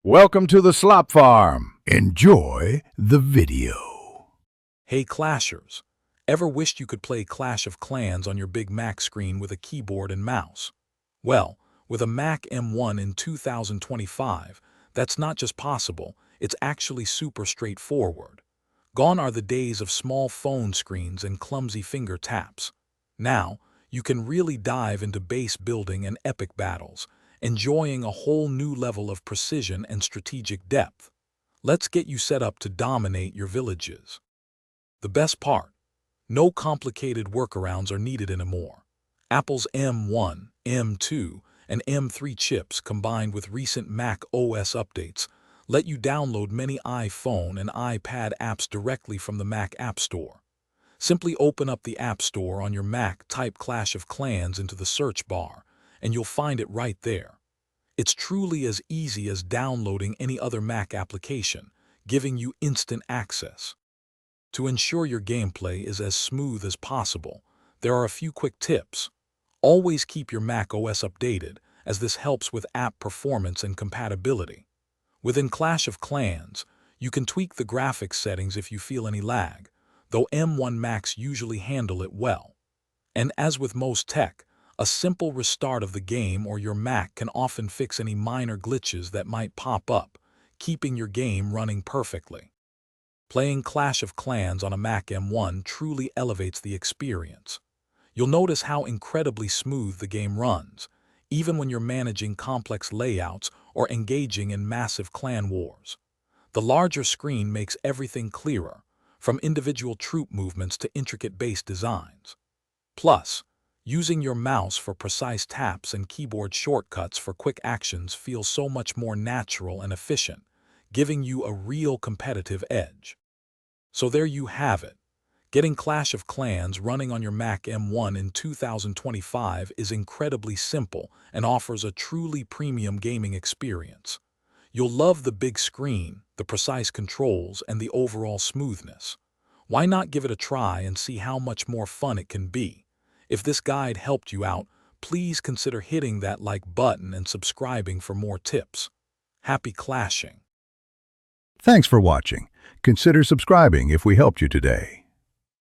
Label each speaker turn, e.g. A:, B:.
A: Welcome to the Slop Farm. Enjoy the video.
B: Hey Clashers, ever wished you could play Clash of Clans on your Big Mac screen with a keyboard and mouse? Well, with a Mac M1 in 2025, that's not just possible, it's actually super straightforward. Gone are the days of small phone screens and clumsy finger taps. Now, you can really dive into base building and epic battles, enjoying a whole new level of precision and strategic depth. Let's get you set up to dominate your villages. The best part, no complicated workarounds are needed anymore. Apple's M1, M2, and M3 chips combined with recent Mac OS updates let you download many iPhone and iPad apps directly from the Mac App Store. Simply open up the App Store on your Mac, type Clash of Clans into the search bar, and you'll find it right there. It's truly as easy as downloading any other Mac application, giving you instant access. To ensure your gameplay is as smooth as possible, there are a few quick tips. Always keep your Mac OS updated, as this helps with app performance and compatibility. Within Clash of Clans, you can tweak the graphics settings if you feel any lag, though M1 Macs usually handle it well. And as with most tech, a simple restart of the game or your Mac can often fix any minor glitches that might pop up, keeping your game running perfectly. Playing Clash of Clans on a Mac M1 truly elevates the experience. You'll notice how incredibly smooth the game runs, even when you're managing complex layouts or engaging in massive clan wars. The larger screen makes everything clearer, from individual troop movements to intricate base designs. Plus, using your mouse for precise taps and keyboard shortcuts for quick actions feels so much more natural and efficient, giving you a real competitive edge. So there you have it. Getting Clash of Clans running on your Mac M1 in 2025 is incredibly simple and offers a truly premium gaming experience. You'll love the big screen, the precise controls, and the overall smoothness. Why not give it a try and see how much more fun it can be? If this guide helped you out, please consider hitting that like button and subscribing for more tips. Happy clashing!
A: Thanks for watching. Consider subscribing if we helped you today.